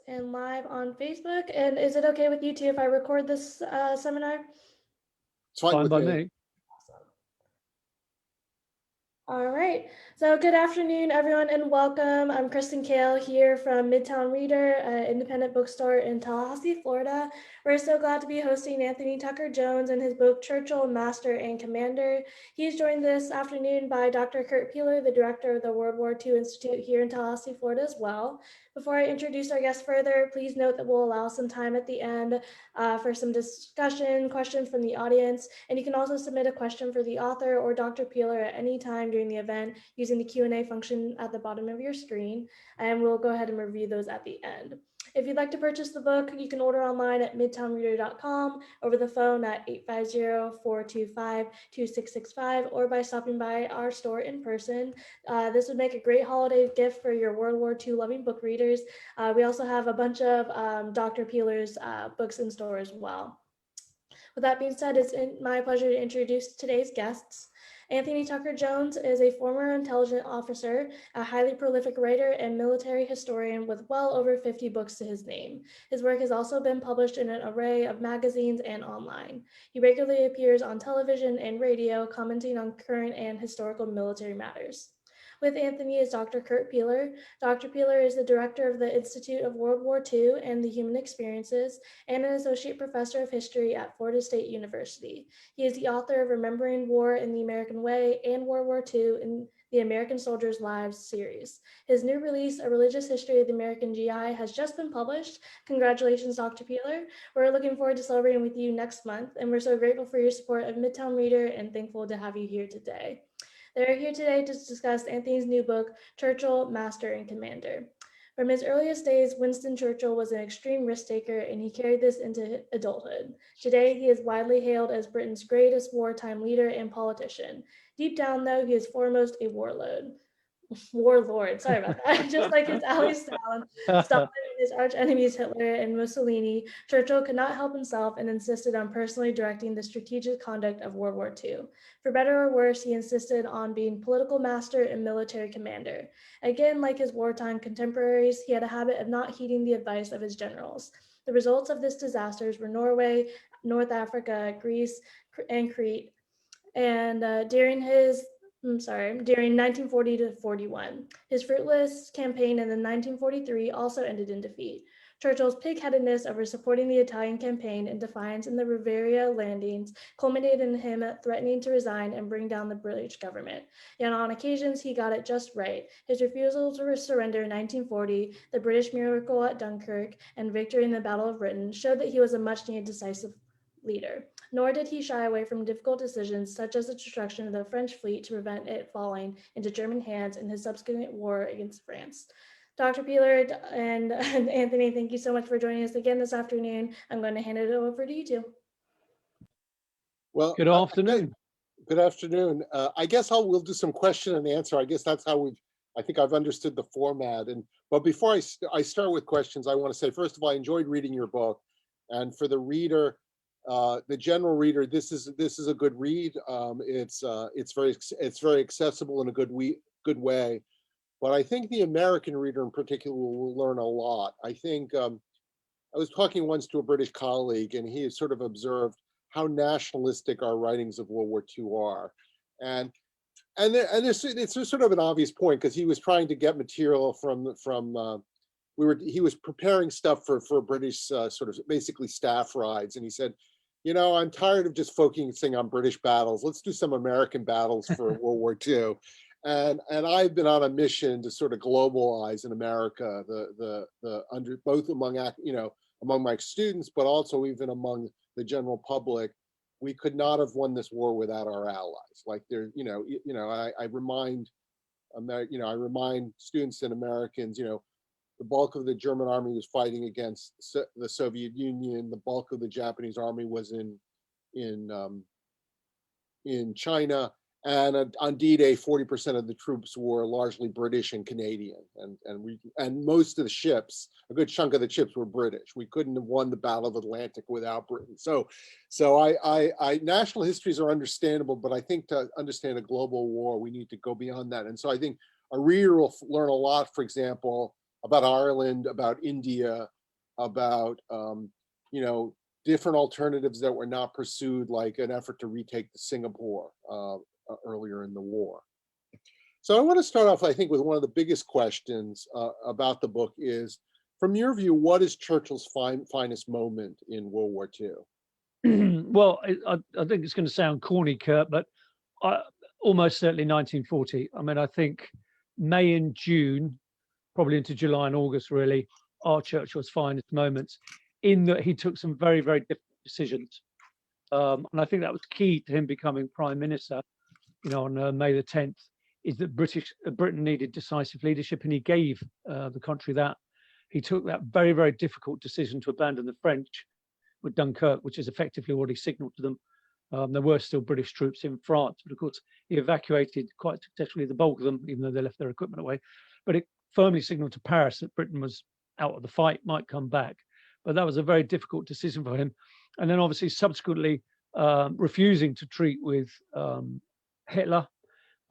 and live on Facebook. And is it okay with you two if I record this seminar? It's fine Fine with by me. me. All right. So good afternoon, everyone, and welcome. I'm Kristen Kale here from Midtown Reader, an independent bookstore in Tallahassee, Florida. We're so glad to be hosting Anthony Tucker Jones and his book, Churchill, Master and Commander. He's joined this afternoon by Dr. Kurt Piehler, the director of the World War II Institute here in Tallahassee, Florida as well. Before I introduce our guest further, please note that we'll allow some time at the end for some discussion, questions from the audience, and you can also submit a question for the author or Dr. Piehler at any time during the event using the Q&A function at the bottom of your screen, and we'll go ahead and review those at the end. If you'd like to purchase the book, you can order online at midtownreader.com, over the phone at 850-425-2665, or by stopping by our store in person. This would make a great holiday gift for your World War II loving book readers. We also have a bunch of Dr. Piehler's books in store as well. With that being said, it's my pleasure to introduce today's guests. Anthony Tucker Jones is a former intelligence officer, a highly prolific writer, and military historian with well over 50 books to his name. His work has also been published in an array of magazines and online. He regularly appears on television and radio, commenting on current and historical military matters. With Anthony is Dr. Kurt Piehler. Dr. Piehler is the director of the Institute of World War II and the Human Experiences and an associate professor of history at Florida State University. He is the author of Remembering War in the American Way and World War II in the American Soldiers' Lives series. His new release, A Religious History of the American GI, has just been published. Congratulations, Dr. Piehler. We're looking forward to celebrating with you next month, and we're so grateful for your support of Midtown Reader and thankful to have you here today. They're here today to discuss Anthony's new book, Churchill, Master and Commander. From his earliest days, Winston Churchill was an extreme risk taker, and he carried this into adulthood. Today, he is widely hailed as Britain's greatest wartime leader and politician. Deep down, though, he is foremost a warlord, sorry about that. Just like his ally Stalin and his arch enemies Hitler and Mussolini, Churchill could not help himself and insisted on personally directing the strategic conduct of World War II. For better or worse, he insisted on being political master and military commander. Again, like his wartime contemporaries, he had a habit of not heeding the advice of his generals. The results of this disasters were Norway, North Africa, Greece, and Crete. And during 1940 to 41. His fruitless campaign in 1943 also ended in defeat. Churchill's pig-headedness over supporting the Italian campaign and defiance in the Riviera landings culminated in him threatening to resign and bring down the British government. Yet on occasions, he got it just right. His refusal to surrender in 1940, the British miracle at Dunkirk, and victory in the Battle of Britain showed that he was a much-needed decisive leader. Nor did he shy away from difficult decisions, such as the destruction of the French fleet to prevent it falling into German hands in his subsequent war against France. Dr. Piehler and Anthony, thank you so much for joining us again this afternoon. I'm going to hand it over to you two. Well, Good afternoon. Good afternoon. I guess we'll do some question and answer. I guess that's how I think I've understood the format. But before I start with questions, I want to say, first of all, I enjoyed reading your book. And for the reader, the general reader, this is a good read. It's very accessible in a good way. But I think the American reader in particular will learn a lot. I think I was talking once to a British colleague, and he sort of observed how nationalistic our writings of World War II are, and it's sort of an obvious point because he was trying to get material from he was preparing stuff for British sort of basically staff rides, and he said, I'm tired of just focusing on British battles. Let's do some American battles for World War II. And I've been on a mission to sort of globalize in America both among my students, but also even among the general public. We could not have won this war without our allies. Like I remind students and Americans, the bulk of the German army was fighting against the Soviet Union. The bulk of the Japanese army was in China. And on D-Day, 40% of the troops were largely British and Canadian, and most of the ships, a good chunk of the ships were British. We couldn't have won the Battle of Atlantic without Britain. So national histories are understandable, but I think to understand a global war, we need to go beyond that. And so I think a reader will learn a lot, for example, about Ireland, about India, about different alternatives that were not pursued, like an effort to retake the Singapore earlier in the war. So I want to start off, I think, with one of the biggest questions about the book is, from your view, what is Churchill's finest moment in World War II? Well, I think it's going to sound corny, Kurt, but almost certainly 1940. I mean, I think May and June, probably into July and August, really, are Churchill's finest moments, in that he took some very, very difficult decisions. And I think that was key to him becoming prime minister, on May the 10th, is that Britain needed decisive leadership, and he gave the country that. He took that very, very difficult decision to abandon the French with Dunkirk, which is effectively what he signaled to them. There were still British troops in France, but of course he evacuated quite successfully the bulk of them, even though they left their equipment away. But it firmly signaled to Paris that Britain was out of the fight, might come back. But that was a very difficult decision for him. And then obviously subsequently refusing to treat with Hitler,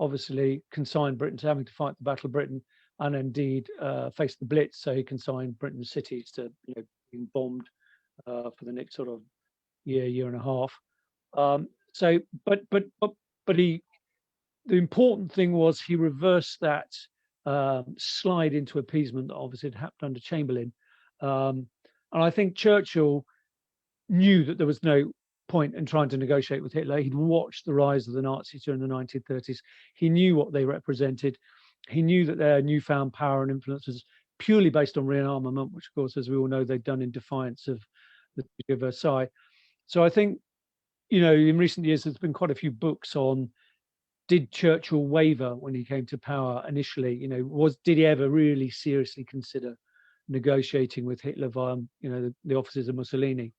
obviously consigned Britain to having to fight the Battle of Britain, and indeed face the Blitz. So he consigned Britain's cities to being bombed for the next sort of year and a half. But the important thing was he reversed that slide into appeasement that obviously had happened under Chamberlain. And I think Churchill knew that there was no point in trying to negotiate with Hitler. He'd watched the rise of the Nazis during the 1930s. He knew what they represented. He knew that their newfound power and influence was purely based on rearmament, which of course, as we all know, they'd done in defiance of the Treaty of Versailles. So I think, in recent years, there's been quite a few books on, did Churchill waver when he came to power initially? Did he ever really seriously consider negotiating with Hitler via, the offices of Mussolini?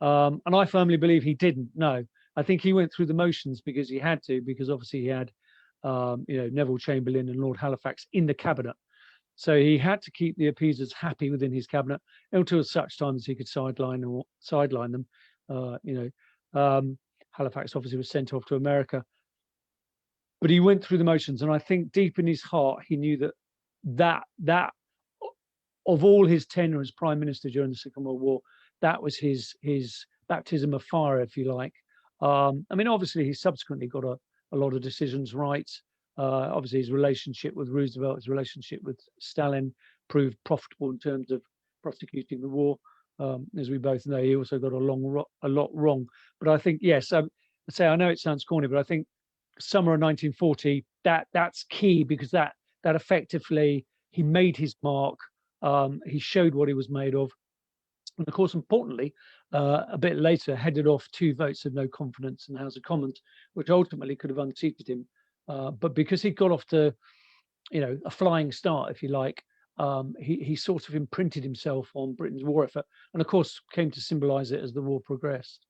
And I firmly believe he didn't. No, I think he went through the motions because he had to, because obviously he had, Neville Chamberlain and Lord Halifax in the cabinet. So he had to keep the appeasers happy within his cabinet until such time as he could sideline them. Halifax obviously was sent off to America, but he went through the motions, and I think deep in his heart he knew that of all his tenure as prime minister during the Second World War, that was his baptism of fire, if you like. Obviously he subsequently got a lot of decisions right. Obviously his relationship with Roosevelt, his relationship with Stalin proved profitable in terms of prosecuting the war. As we both know, he also got a lot wrong. But I think, yes, I know it sounds corny, but I think summer of 1940, that's key, because that effectively, he made his mark. He showed what he was made of. And of course, importantly, a bit later, headed off 2 votes of no confidence in the House of Commons, which ultimately could have unseated him. But because he got off to, a flying start, if you like, he sort of imprinted himself on Britain's war effort, and of course came to symbolize it as the war progressed.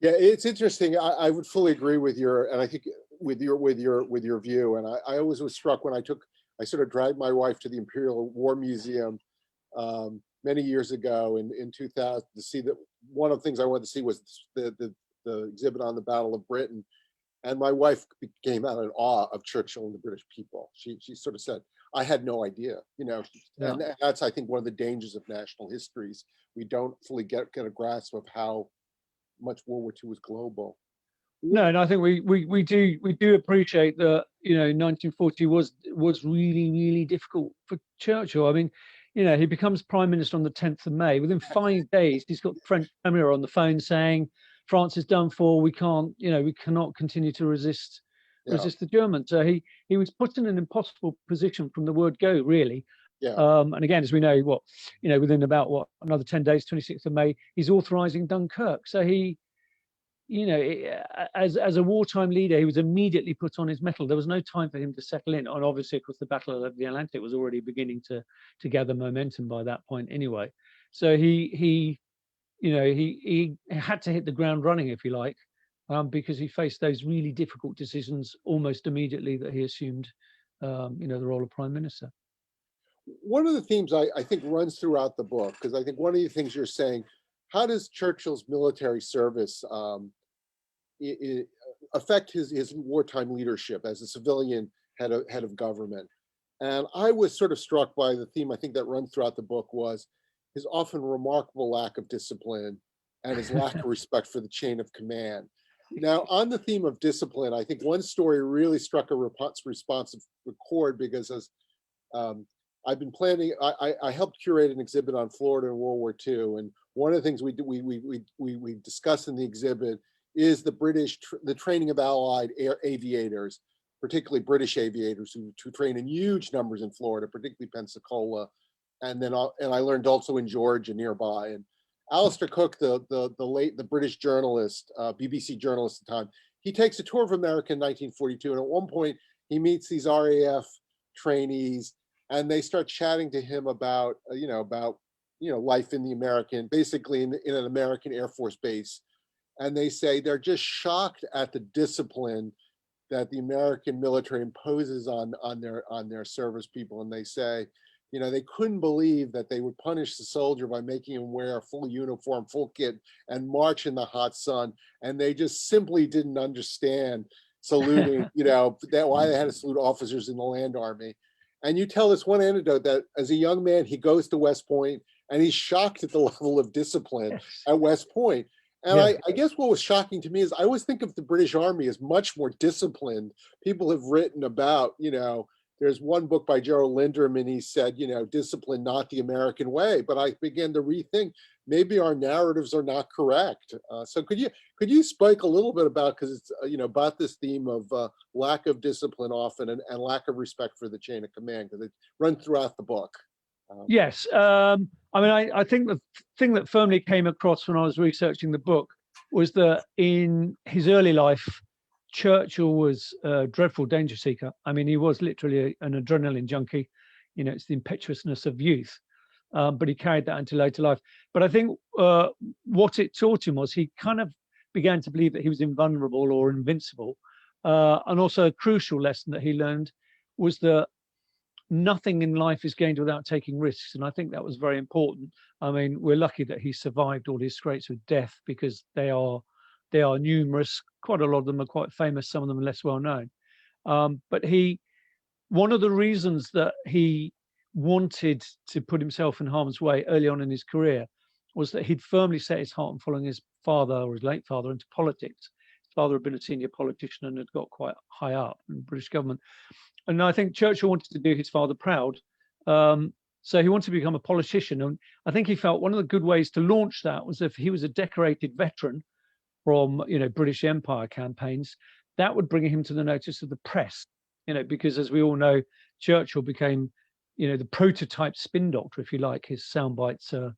Yeah, it's interesting. I would fully agree with and I think with your view. And I always was struck when I sort of dragged my wife to the Imperial War Museum many years ago in 2000 to see that. One of the things I wanted to see was the exhibit on the Battle of Britain, and my wife became out in awe of Churchill and the British people. She sort of said, "I had no idea," Yeah. And that's, I think, one of the dangers of national histories. We don't fully get a grasp of how much World War II was global. No, and I think we do appreciate that 1940 was really, really difficult for Churchill. I mean, he becomes prime minister on the 10th of May. Within 5 days, he's got the French premier on the phone saying France is done for. We cannot continue to resist the Germans. So he was put in an impossible position from the word go, really. Yeah. And again, as we know, within about another 10 days, 26th of May, he's authorizing Dunkirk. So he, as a wartime leader, he was immediately put on his mettle. There was no time for him to settle in. And obviously, of course, the Battle of the Atlantic was already beginning to gather momentum by that point anyway. So he had to hit the ground running, if you like, because he faced those really difficult decisions almost immediately that he assumed, the role of prime minister. One of the themes I think runs throughout the book, because I think one of the things you're saying, how does Churchill's military service affect his wartime leadership as a civilian head of government? And I was sort of struck by the theme, I think, that runs throughout the book was his often remarkable lack of discipline and his lack of respect for the chain of command. Now, on the theme of discipline, I think one story really struck a responsive chord because as I've been planning, I helped curate an exhibit on Florida in World War II, and one of the things we discuss in the exhibit is the training of Allied aviators, particularly British aviators who train in huge numbers in Florida, particularly Pensacola, and I learned also in Georgia nearby. And Alistair Cook, the British journalist, BBC journalist at the time, he takes a tour of America in 1942, and at one point he meets these RAF trainees, and they start chatting to him about life in the American, basically in an American Air Force base, and they say they're just shocked at the discipline that the American military imposes on their service people, and they say, they couldn't believe that they would punish the soldier by making him wear a full uniform, full kit, and march in the hot sun, and they just simply didn't understand saluting, that why they had to salute officers in the land army. And you tell this one anecdote that as a young man, he goes to West Point and he's shocked at the level of discipline at West Point. And Yeah. I guess what was shocking to me is I always think of the British Army as much more disciplined. People have written about, there's one book by Gerald Linderman, he said, discipline, not the American way. But I began to rethink, maybe our narratives are not correct. So could you speak a little bit about, because it's, about this theme of lack of discipline often and lack of respect for the chain of command, because it runs throughout the book. Yes. I think the thing that firmly came across when I was researching the book was that in his early life, Churchill was a dreadful danger seeker. I mean, he was literally an adrenaline junkie. It's the impetuousness of youth. But he carried that into later life. But I think what it taught him was he kind of began to believe that he was invulnerable or invincible. And also a crucial lesson that he learned was that nothing in life is gained without taking risks. And I think that was very important. I mean, we're lucky that he survived all his scrapes with death, because they are numerous. Quite a lot of them are quite famous. Some of them are less well known. But one of the reasons that he wanted to put himself in harm's way early on in his career was that he'd firmly set his heart on following his father, or his late father, into politics. His father had been a senior politician and had got quite high up in the British government. And I think Churchill wanted to do his father proud. So he wanted to become a politician. And I think he felt one of the good ways to launch that was if he was a decorated veteran from, British Empire campaigns, that would bring him to the notice of the press, because as we all know, Churchill became, the prototype spin doctor, if you like. His sound bites are,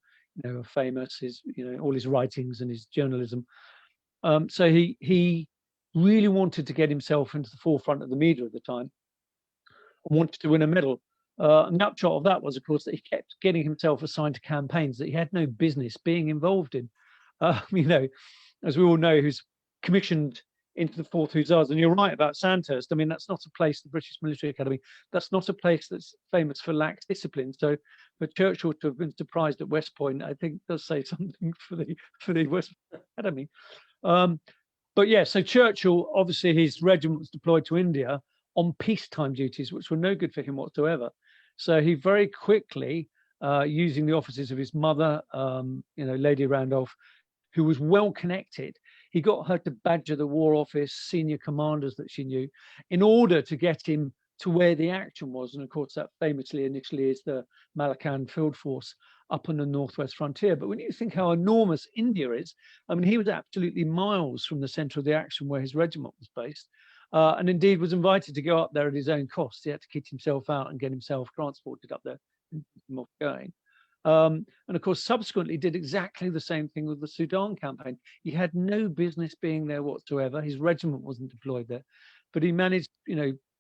are famous, his, all his writings and his journalism. So he really wanted to get himself into the forefront of the media at the time, and wanted to win a medal. And the upshot of that was, of course, that he kept getting himself assigned to campaigns that he had no business being involved in. As we all know, who's commissioned into the 4th Hussars. And you're right about Sandhurst. I mean, that's not a place, the British Military Academy, that's not a place that's famous for lax discipline. So for Churchill to have been surprised at West Point, I think does say something for the West Academy. But yeah, so Churchill, obviously his regiment was deployed to India on peacetime duties, which were no good for him whatsoever. So he very quickly, using the offices of his mother, Lady Randolph, who was well connected, he got her to badger the War Office senior commanders that she knew in order to get him to where the action was. And of course, that famously initially is the Malakand Field Force up on the northwest frontier. But when you think how enormous India is, I mean, he was absolutely miles from the center of the action where his regiment was based. And indeed was invited to go up there at his own cost. He had to kit himself out and get himself transported up there and off going. And of course, subsequently did exactly the same thing with the Sudan campaign. He had no business being there whatsoever. His regiment wasn't deployed there, but he managed,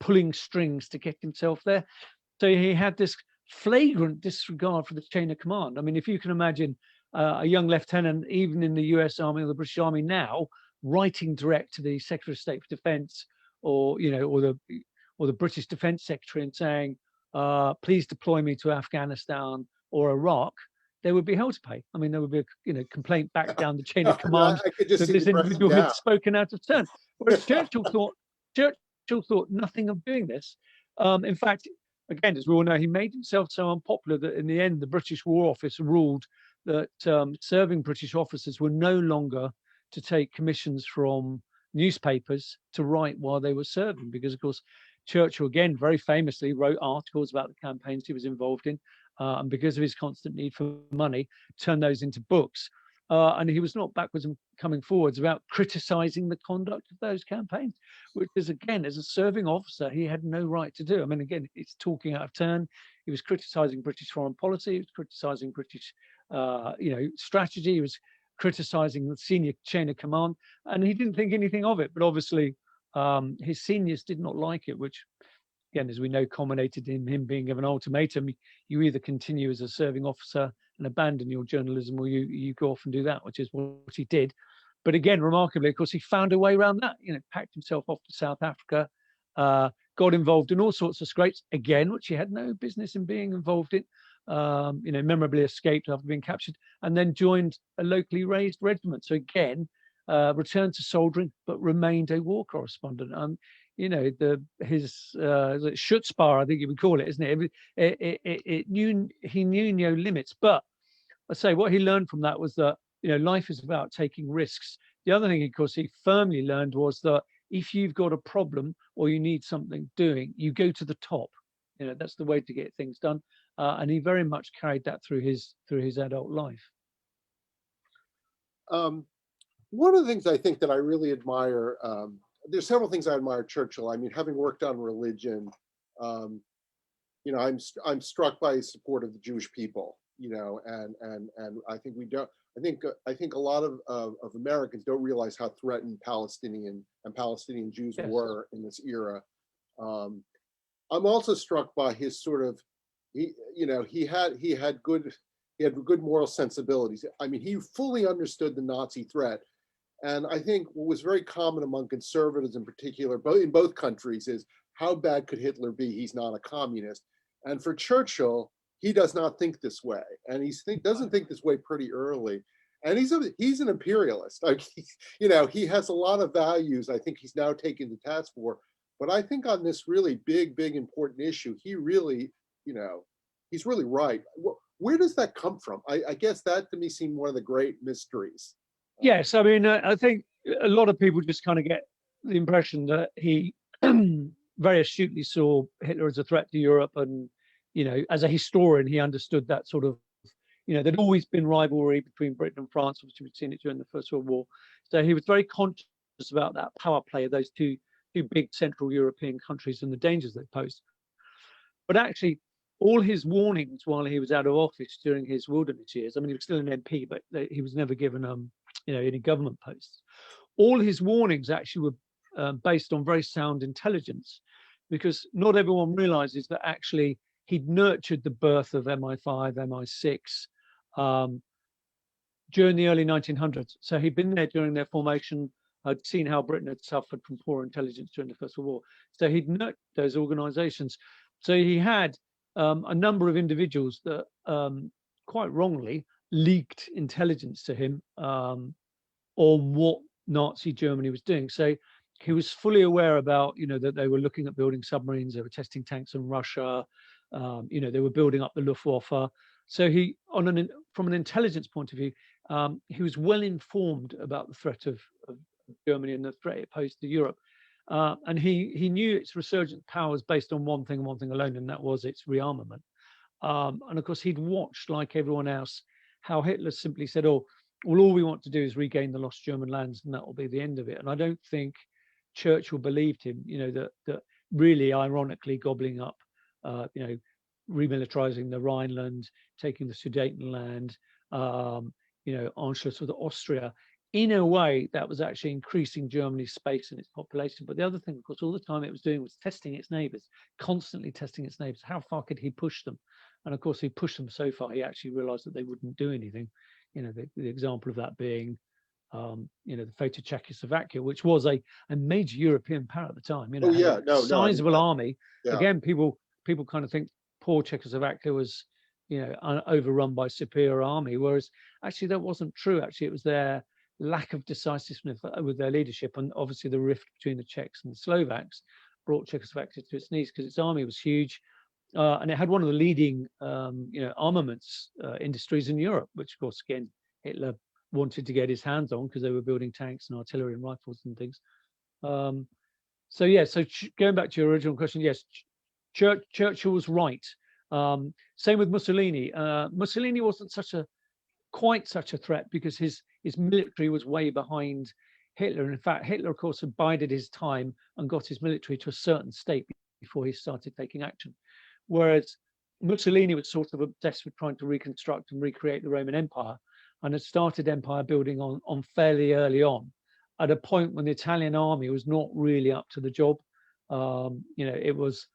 pulling strings to get himself there. So he had this flagrant disregard for the chain of command. I mean, if you can imagine a young lieutenant, even in the US Army or the British Army now, writing direct to the Secretary of State for Defence, or the British Defence Secretary, and saying, please deploy me to Afghanistan or Iraq, they would be held to pay. I mean, there would be a complaint back down the chain of command that this individual had spoken out of turn. Whereas Churchill thought nothing of doing this. In fact, again, as we all know, he made himself so unpopular that in the end, the British War Office ruled that serving British officers were no longer to take commissions from newspapers to write while they were serving, because, of course, Churchill, again, very famously wrote articles about the campaigns he was involved in, and because of his constant need for money, turned those into books. And he was not backwards and coming forwards about criticizing the conduct of those campaigns, which is, again, as a serving officer, he had no right to do. I mean, again, it's talking out of turn. He was criticizing British foreign policy. He was criticizing British, strategy. He was criticizing the senior chain of command, and he didn't think anything of it. But obviously, his seniors did not like it, which, again, as we know, culminated in him being given an ultimatum: you either continue as a serving officer and abandon your journalism, or you go off and do that, which is what he did. But again, remarkably, of course, he found a way around that. Packed himself off to South Africa, got involved in all sorts of scrapes, again, which he had no business in being involved in. Memorably escaped after being captured, and then joined a locally raised regiment. So again, returned to soldiering, but remained a war correspondent. His Schutzpar, I think you would call it, isn't it? He knew no limits. But I say what he learned from that was that life is about taking risks. The other thing, of course, he firmly learned was that if you've got a problem or you need something doing, you go to the top. That's the way to get things done. And he very much carried that through his adult life. One of the things I think that I really admire, there's several things I admire Churchill. I mean, having worked on religion, I'm struck by his support of the Jewish people. And I think we don't. I think a lot of Americans don't realize how threatened Palestinian Jews Yes. were in this era. I'm also struck by his sort of, he had good moral sensibilities. I mean, he fully understood the Nazi threat. And I think what was very common among conservatives in particular, in both countries, is how bad could Hitler be? He's not a communist. And for Churchill, he does not think this way. And doesn't think this way pretty early. And he's an imperialist. He has a lot of values I think he's now taken to task for. But I think on this really big, important issue, he really, he's really right. Where does that come from? I guess that to me seemed one of the great mysteries. Yes, I mean, I think a lot of people just kind of get the impression that he very astutely saw Hitler as a threat to Europe, and as a historian, he understood that sort of, there'd always been rivalry between Britain and France. Obviously, we'd seen it during the First World War, so he was very conscious about that power play of those two big Central European countries and the dangers they posed. But actually, all his warnings while he was out of office during his wilderness years, I mean, he was still an MP, but he was never given any government posts. All his warnings actually were based on very sound intelligence, because not everyone realizes that actually he'd nurtured the birth of MI5, MI6 during the early 1900s. So he'd been there during their formation. I'd seen how Britain had suffered from poor intelligence during the First World War. So he'd nurtured those organizations. So he had a number of individuals that quite wrongly leaked intelligence to him on what Nazi Germany was doing. So he was fully aware about, that they were looking at building submarines, they were testing tanks in Russia, they were building up the Luftwaffe. So from an intelligence point of view, he was well informed about the threat of Germany and the threat it posed to Europe. And he knew its resurgent powers based on one thing alone, and that was its rearmament. And of course, he'd watched, like everyone else, how Hitler simply said, "Oh, well, all we want to do is regain the lost German lands, and that will be the end of it." And I don't think Churchill believed him. That really, ironically, gobbling up, remilitarizing the Rhineland, taking the Sudetenland, Anschluss with Austria. In a way, that was actually increasing Germany's space and its population. But the other thing, of course, all the time it was doing was testing its neighbors, constantly testing its neighbors. How far could he push them? And of course, he pushed them so far, he actually realized that they wouldn't do anything. The example of that being, the fate of Czechoslovakia, which was a major European power at the time. Sizable army. Yeah. Again, people kind of think poor Czechoslovakia was, overrun by superior army, whereas actually that wasn't true. Actually, it was their lack of decisiveness with their leadership, and obviously the rift between the Czechs and the Slovaks brought Czechoslovakia to its knees, because its army was huge. and it had one of the leading, armaments industries in Europe, which of course, again, Hitler wanted to get his hands on because they were building tanks and artillery and rifles and things. So yeah, so going back to your original question, yes, Churchill was right. Same with Mussolini. Mussolini wasn't quite such a threat because his military was way behind Hitler. And in fact, Hitler, of course, had bided his time and got his military to a certain state before he started taking action. Whereas Mussolini was sort of obsessed with trying to reconstruct and recreate the Roman Empire, and had started empire building on fairly early on, at a point when the Italian army was not really up to the job. It was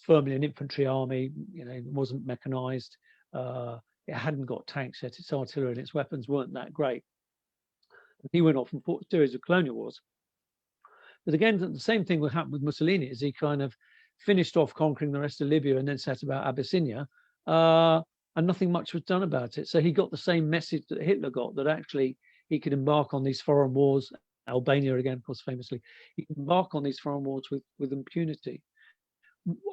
firmly an infantry army. It wasn't mechanized. It hadn't got tanks yet. Its artillery and its weapons weren't that great. He went off and fought a series of colonial wars. But again, the same thing would happen with Mussolini, as he kind of finished off conquering the rest of Libya and then set about Abyssinia, and nothing much was done about it. So he got the same message that Hitler got, that actually he could embark on these foreign wars, Albania again, of course, famously, he could embark on these foreign wars with impunity.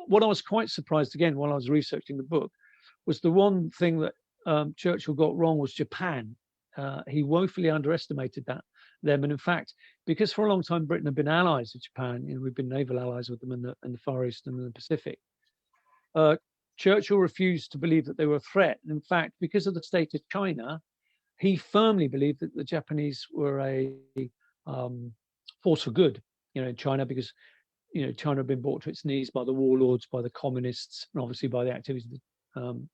What I was quite surprised, again, while I was researching the book, was the one thing that Churchill got wrong was Japan. He woefully underestimated them. And in fact, because for a long time Britain had been allies with Japan, we've been naval allies with them in the Far East and in the Pacific, Churchill refused to believe that they were a threat. And in fact, because of the state of China, he firmly believed that the Japanese were a force for good, in China, because China had been brought to its knees by the warlords, by the communists, and obviously by the activities of the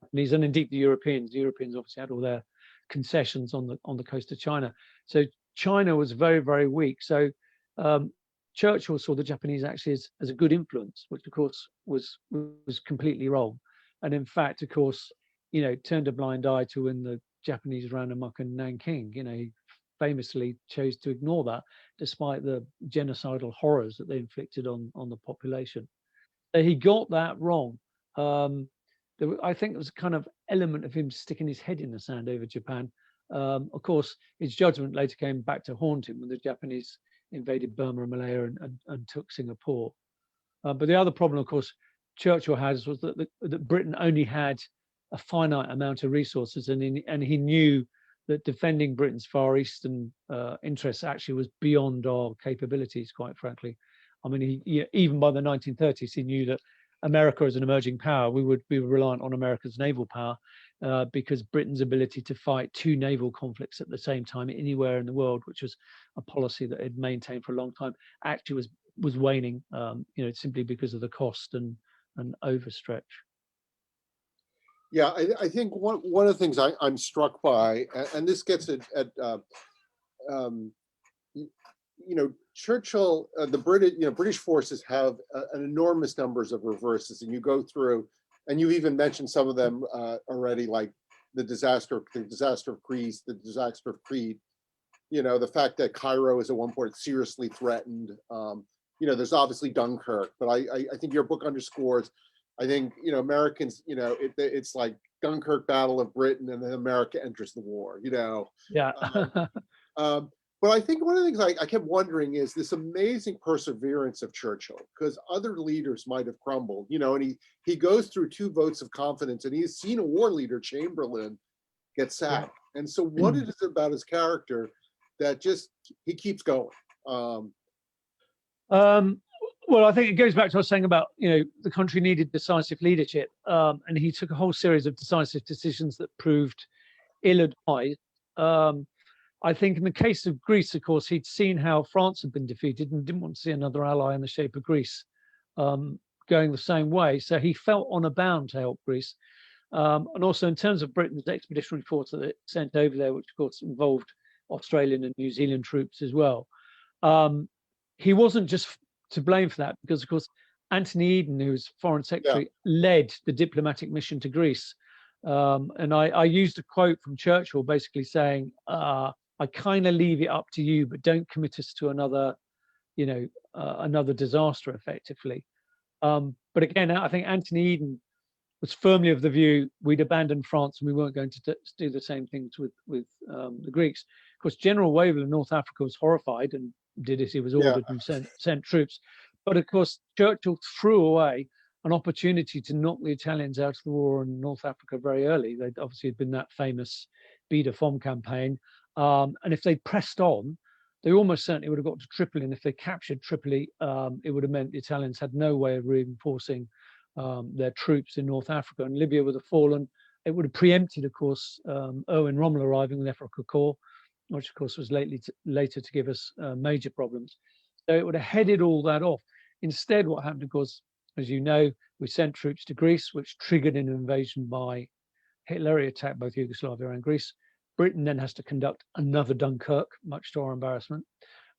Japanese, and indeed the Europeans. The Europeans obviously had all their concessions on the coast of China. So China was very, very weak. So Churchill saw the Japanese actually as a good influence, which of course was completely wrong. And in fact, of course, turned a blind eye to when the Japanese ran amok in Nanking. He famously chose to ignore that, despite the genocidal horrors that they inflicted on the population. So he got that wrong. I think there was a kind of element of him sticking his head in the sand over Japan. Of course, his judgment later came back to haunt him when the Japanese invaded Burma and Malaya and took Singapore. But the other problem, of course, Churchill has was that Britain only had a finite amount of resources, and he knew that defending Britain's Far Eastern interests actually was beyond our capabilities, quite frankly. I mean, even by the 1930s, he knew that America as an emerging power, we would be reliant on America's naval power, because Britain's ability to fight two naval conflicts at the same time anywhere in the world, which was a policy that it maintained for a long time, actually was waning, simply because of the cost and overstretch. Yeah, I think one of the things I'm struck by, and this gets at Churchill, the British forces have an enormous numbers of reverses, and you go through, and you even mentioned some of them already, like the disaster of Greece, the disaster of Crete. The fact that Cairo is at one point seriously threatened. There's obviously Dunkirk, but I think your book underscores. I think Americans. It's like Dunkirk, Battle of Britain, and then America enters the war. Yeah. But I think one of the things I kept wondering is this amazing perseverance of Churchill, because other leaders might have crumbled, and he goes through 2 votes of confidence, and he's seen a war leader, Chamberlain, get sacked. Yeah. And so what is it about his character that just, he keeps going? Well, I think it goes back to what I was saying about, the country needed decisive leadership. And he took a whole series of decisive decisions that proved ill-advised. I think in the case of Greece, of course, he'd seen how France had been defeated and didn't want to see another ally in the shape of Greece going the same way. So he felt honor bound to help Greece. And also in terms of Britain's expeditionary force that it sent over there, which of course involved Australian and New Zealand troops as well. He wasn't just to blame for that, because of course, Anthony Eden, who was Foreign Secretary, led the diplomatic mission to Greece. And I used a quote from Churchill basically saying, I kind of leave it up to you, but don't commit us to another disaster, effectively. But again, I think Anthony Eden was firmly of the view we'd abandoned France and we weren't going to do the same things with the Greeks. Of course, General Wavell in North Africa was horrified and did as he was ordered and sent troops. But of course, Churchill threw away an opportunity to knock the Italians out of the war in North Africa very early. They'd obviously had been that famous Bida Fom campaign. And if they pressed on, they almost certainly would have got to Tripoli. And if they captured Tripoli, it would have meant the Italians had no way of reinforcing their troops in North Africa. And Libya would have fallen. It would have preempted, of course, Erwin Rommel arriving with the Afrika Korps, which, of course, was later to give us major problems. So it would have headed all that off. Instead, what happened, of course, as you know, we sent troops to Greece, which triggered an invasion by Hitler. He attacked both Yugoslavia and Greece. Britain then has to conduct another Dunkirk, much to our embarrassment.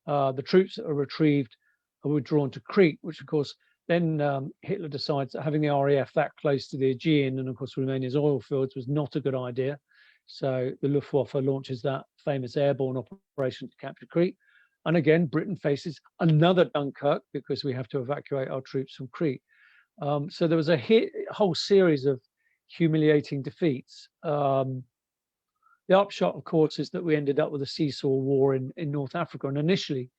The troops that are retrieved are withdrawn to Crete, which, of course, then Hitler decides that having the RAF that close to the Aegean and, of course, Romania's oil fields was not a good idea. So the Luftwaffe launches that famous airborne operation to capture Crete. And again, Britain faces another Dunkirk because we have to evacuate our troops from Crete. So there was a whole series of humiliating defeats. The upshot, of course, is that we ended up with a seesaw war in North Africa. And initially,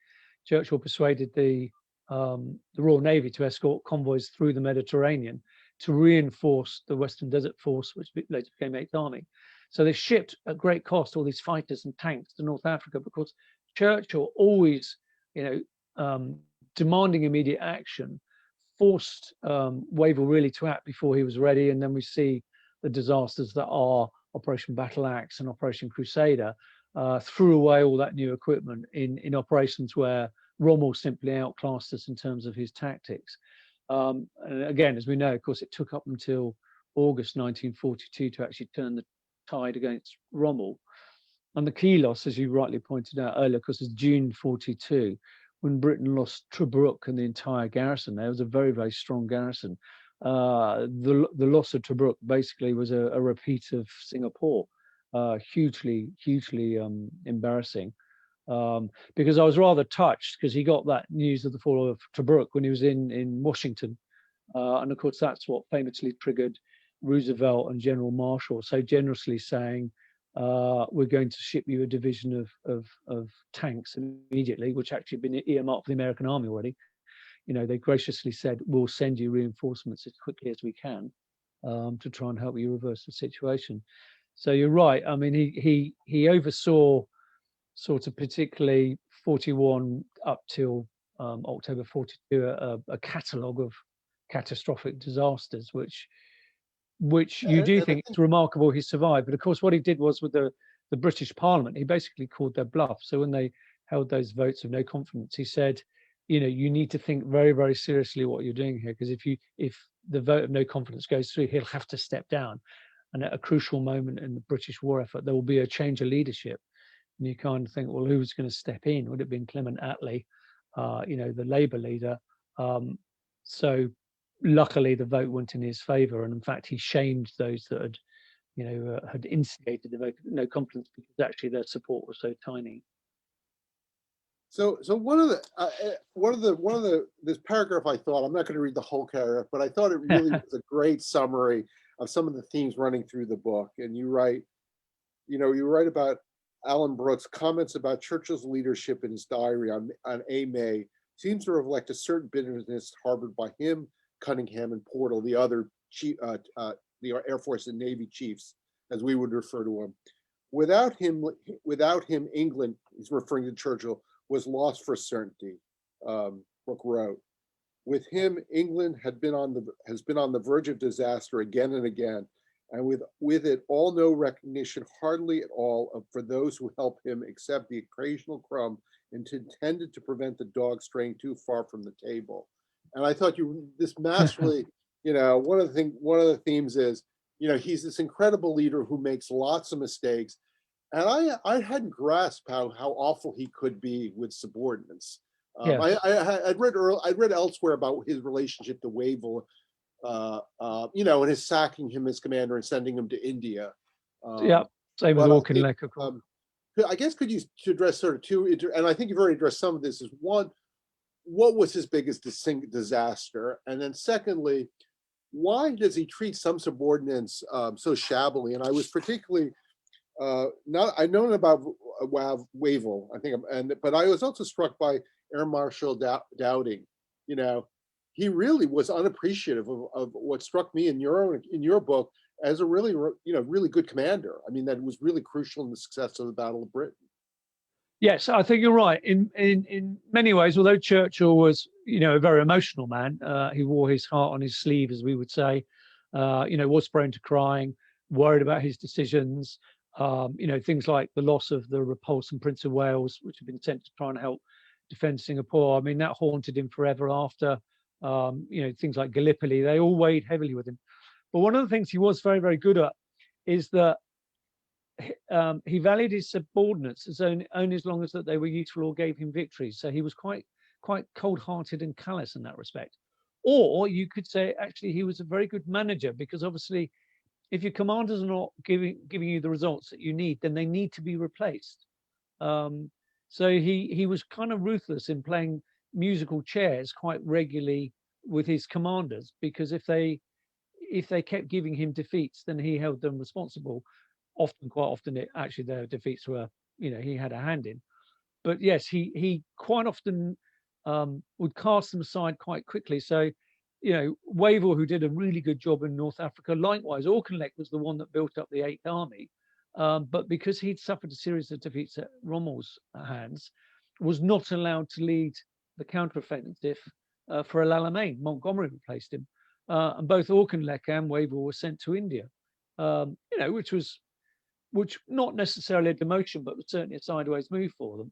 Churchill persuaded the Royal Navy to escort convoys through the Mediterranean to reinforce the Western Desert Force, which later became Eighth Army. So they shipped at great cost all these fighters and tanks to North Africa because Churchill always, demanding immediate action, forced Wavell really to act before he was ready. And then we see the disasters that are Operation Battle Axe and Operation Crusader threw away all that new equipment in operations where Rommel simply outclassed us in terms of his tactics. And again, as we know, of course, it took up until August 1942 to actually turn the tide against Rommel. And the key loss, as you rightly pointed out earlier, of course, is June 42, when Britain lost Tobruk and the entire garrison. There was a very, very strong garrison. The loss of Tobruk basically was a repeat of Singapore, hugely embarrassing. Because I was rather touched because he got that news of the fall of Tobruk when he was in Washington. And of course, that's what famously triggered Roosevelt and General Marshall so generously saying, we're going to ship you a division of tanks immediately, which actually had been earmarked for the American Army already. They graciously said, we'll send you reinforcements as quickly as we can to try and help you reverse the situation. So you're right. I mean, he oversaw sort of particularly 41 up till October 42, a catalogue of catastrophic disasters, which you do think it's remarkable he survived. But of course, what he did was with the British Parliament, he basically called their bluff. So when they held those votes of no confidence, he said, you need to think very, very seriously what you're doing here, because if the vote of no confidence goes through, he'll have to step down. And at a crucial moment in the British war effort, there will be a change of leadership. And you kind of think, well, who's going to step in? Would it have been Clement Attlee, the Labour leader? So luckily, the vote went in his favour, and in fact, he shamed those that had instigated the vote of no confidence because actually their support was so tiny. So one of the this paragraph, I thought, I'm not going to read the whole paragraph, but I thought it really was a great summary of some of the themes running through the book. And you write about Alan Brooks' comments about Churchill's leadership in his diary on May seems to reflect a certain bitterness harbored by him, Cunningham, and Portal, the other chief, the Air Force and Navy chiefs, as we would refer to him. Without him, England, he's referring to Churchill, was lost for certainty. Brooke wrote, with him, England has been on the verge of disaster again and again, and with it all no recognition, hardly at all, for those who help him, except the occasional crumb intended to prevent the dog straying too far from the table. And I thought this masterfully, one of the themes is, he's this incredible leader who makes lots of mistakes. And I hadn't grasped how awful he could be with subordinates. I'd read elsewhere about his relationship to Wavell, and his sacking him as commander and sending him to India. Same with Auchinleck, of course. I guess could you address sort of two, and I think you've already addressed some of this, is one, what was his biggest disaster? And then secondly, why does he treat some subordinates so shabbily? And I was particularly, I've known about Wavell, I think, but I was also struck by Air Marshal Dowding. he really was unappreciative of what struck me in your book as a really, really good commander. I mean, that was really crucial in the success of the Battle of Britain. Yes, I think you're right. In many ways, although Churchill was, a very emotional man, he wore his heart on his sleeve, as we would say. Was prone to crying, worried about his decisions. Things like the loss of the Repulse and Prince of Wales, which had been sent to try and help defend Singapore. I mean, that haunted him forever after. Things like Gallipoli, they all weighed heavily with him. But one of the things he was very, very good at is that he valued his subordinates as only as long as that they were useful or gave him victories. So he was quite cold-hearted and callous in that respect. Or you could say actually he was a very good manager, because obviously if your commanders are not giving you the results that you need, then they need to be replaced. So he was kind of ruthless in playing musical chairs quite regularly with his commanders, because if they kept giving him defeats, then he held them responsible. Quite often, their defeats were, he had a hand in. But yes, he quite often would cast them aside quite quickly. So, Wavell, who did a really good job in North Africa, likewise, Auchinleck was the one that built up the Eighth Army. But because he'd suffered a series of defeats at Rommel's hands, was not allowed to lead the counteroffensive for El Alamein. Montgomery replaced him. And both Auchinleck and Wavell were sent to India, which not necessarily a demotion, but was certainly a sideways move for them.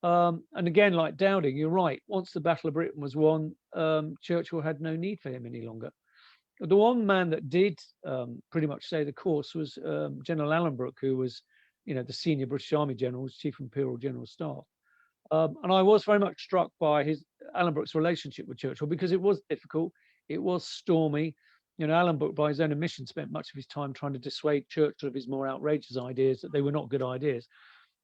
And again, like Dowding, you're right. Once the Battle of Britain was won, Churchill had no need for him any longer. The one man that did pretty much stay the course was General Allenbrook, who was, the senior British Army general, Chief Imperial General Staff. And I was very much struck by Allenbrook's relationship with Churchill, because it was difficult, it was stormy. Allenbrook, by his own admission, spent much of his time trying to dissuade Churchill of his more outrageous ideas, that they were not good ideas.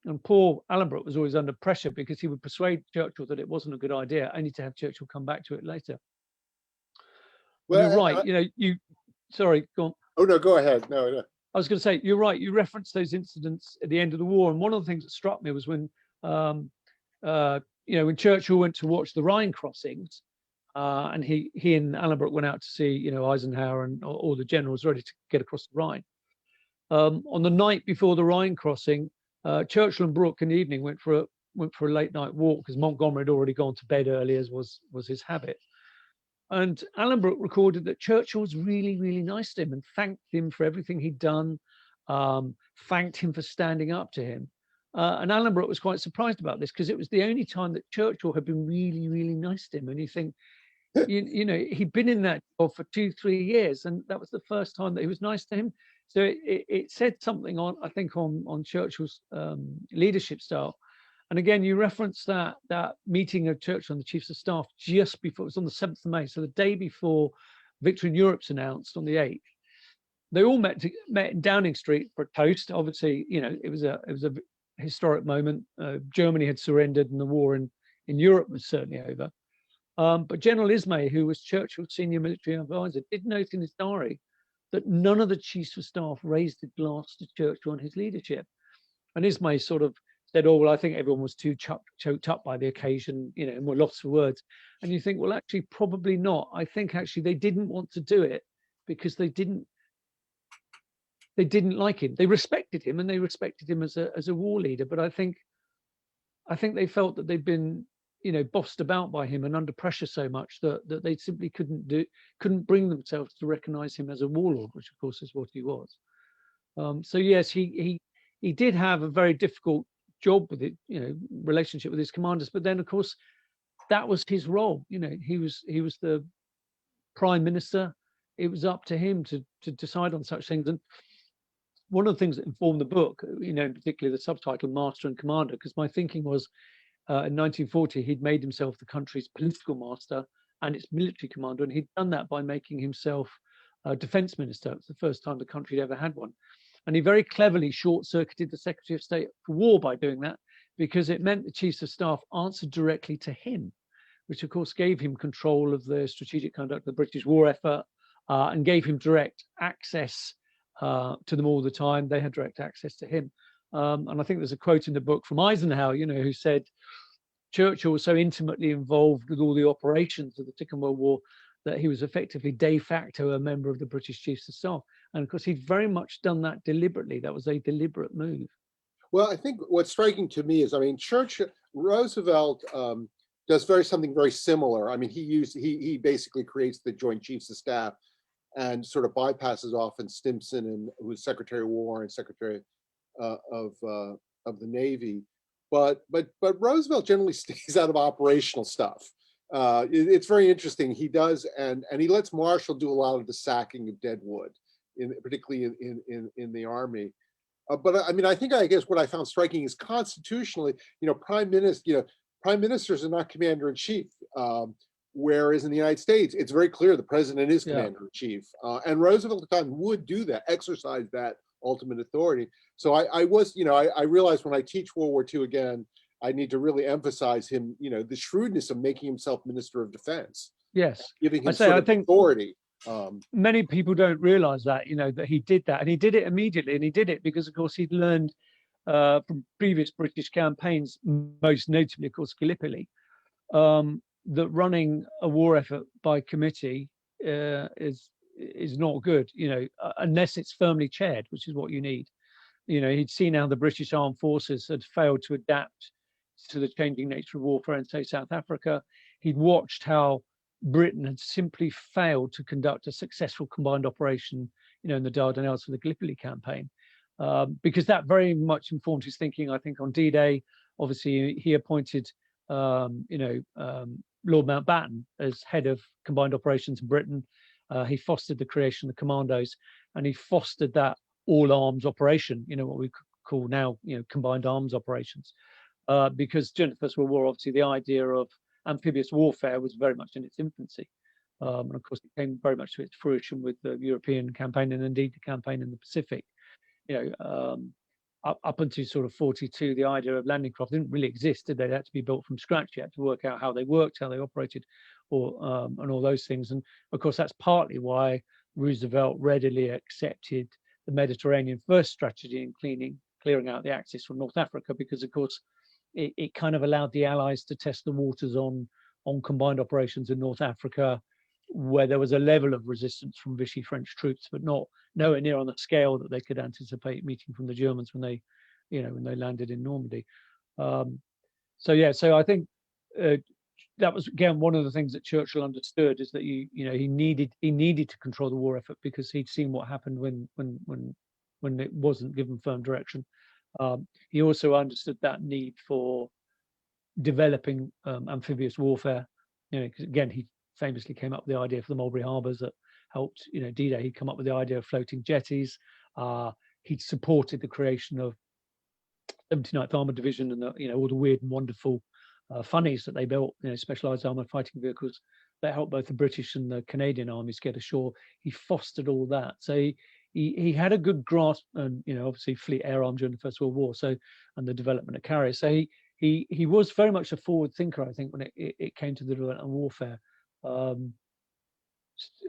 And poor Allenbrook was always under pressure, because he would persuade Churchill that it wasn't a good idea, only to have Churchill come back to it later. Well, you're right. Sorry, go on. Oh, no, go ahead. No. I was going to say, you're right. You referenced those incidents at the end of the war. And one of the things that struck me was when Churchill went to watch the Rhine crossings, and he and Allenbrook went out to see, Eisenhower and all the generals ready to get across the Rhine. On the night before the Rhine crossing, Churchill and Brooke in the evening went for a late night walk, because Montgomery had already gone to bed early, as was his habit. And Allenbrook recorded that Churchill was really, really nice to him and thanked him for everything he'd done, thanked him for standing up to him. And Allenbrook was quite surprised about this, because it was the only time that Churchill had been really, really nice to him. And you think, he'd been in that job for 2-3 years, and that was the first time that he was nice to him. So it said something on Churchill's leadership style. And again, you referenced that meeting of Churchill and the Chiefs of Staff just before, it was on the 7th of May, so the day before Victory in Europe's announced on the 8th. They all met in Downing Street for a toast. Obviously, it was a historic moment. Germany had surrendered, and the war in Europe was certainly over. But General Ismay, who was Churchill's senior military advisor, did note in his diary that none of the Chiefs of Staff raised a glass to Churchill on his leadership. And Ismay sort of said, "Oh, well, I think everyone was too choked up by the occasion, and were lost for words." And you think, well, actually, probably not. I think actually they didn't want to do it because they didn't like him. They respected him, and they respected him as a war leader. But I think they felt that they'd been, bossed about by him and under pressure so much that they simply couldn't bring themselves to recognize him as a warlord, which of course is what he was. So yes, he did have a very difficult job with it, relationship with his commanders. But then, of course, that was his role. He was the prime minister. It was up to him to decide on such things. And one of the things that informed the book, in particular the subtitle Master and Commander, because my thinking was in 1940 he'd made himself the country's political master and its military commander, and he'd done that by making himself defense minister. It's the first time the country had ever had one. And he very cleverly short-circuited the Secretary of State for War by doing that, because it meant the Chiefs of Staff answered directly to him, which of course gave him control of the strategic conduct of the British war effort, and gave him direct access to them all the time. They had direct access to him. And I think there's a quote in the book from Eisenhower, who said, Churchill was so intimately involved with all the operations of the Second World War that he was effectively de facto a member of the British Chiefs of Staff. And of course, he'd very much done that deliberately. That was a deliberate move. Well, I think what's striking to me is, I mean, Roosevelt does something very similar. I mean, he basically creates the Joint Chiefs of Staff and sort of bypasses often Stimson, and who was Secretary of War and Secretary of the Navy. But Roosevelt generally stays out of operational stuff. It's very interesting. He does, and he lets Marshall do a lot of the sacking of Deadwood, particularly in the Army. But I mean, I guess what I found striking is constitutionally, prime ministers are not commander in chief. Whereas in the United States, it's very clear the president is commander in chief. And Roosevelt at the time would do that, exercise that ultimate authority. So I realized when I teach World War II again, I need to really emphasize him, the shrewdness of making himself Minister of Defense. Yes. Giving him I think authority. Many people don't realize that, that he did that, and he did it immediately, and he did it because, of course, he'd learned from previous British campaigns, most notably, of course, Gallipoli, that running a war effort by committee is not good, unless it's firmly chaired, which is what you need. He'd seen how the British armed forces had failed to adapt to the changing nature of warfare in, say, South Africa. He'd watched how Britain had simply failed to conduct a successful combined operation, in the Dardanelles for the Gallipoli campaign, because that very much informed his thinking, I think, on D-Day. Obviously, he appointed, Lord Mountbatten as head of combined operations in Britain. He fostered the creation of the commandos, and he fostered that all arms operation, what we call now, combined arms operations, because during the First World War, obviously, the idea of amphibious warfare was very much in its infancy. And of course, it came very much to its fruition with the European campaign, and indeed the campaign in the Pacific. Up until sort of 42, the idea of landing craft didn't really exist, did they? They had to be built from scratch. You had to work out how they worked, how they operated, and all those things. And of course, that's partly why Roosevelt readily accepted the Mediterranean first strategy in clearing out the Axis from North Africa, because of course, it kind of allowed the Allies to test the waters on combined operations in North Africa, where there was a level of resistance from Vichy French troops, but nowhere near on the scale that they could anticipate meeting from the Germans when they landed in Normandy. So I think that was, again, one of the things that Churchill understood, is that he needed to control the war effort, because he'd seen what happened when it wasn't given firm direction. He also understood that need for developing amphibious warfare. Because again, he famously came up with the idea for the Mulberry Harbours that helped, D-Day. He'd come up with the idea of floating jetties. He'd supported the creation of 79th Armoured Division and all the weird and wonderful funnies that they built, specialised armoured fighting vehicles that helped both the British and the Canadian armies get ashore. He fostered all that. So he had a good grasp, and obviously fleet air arm during the First World War, and the development of carriers. So he was very much a forward thinker, I think, when it came to the development of warfare.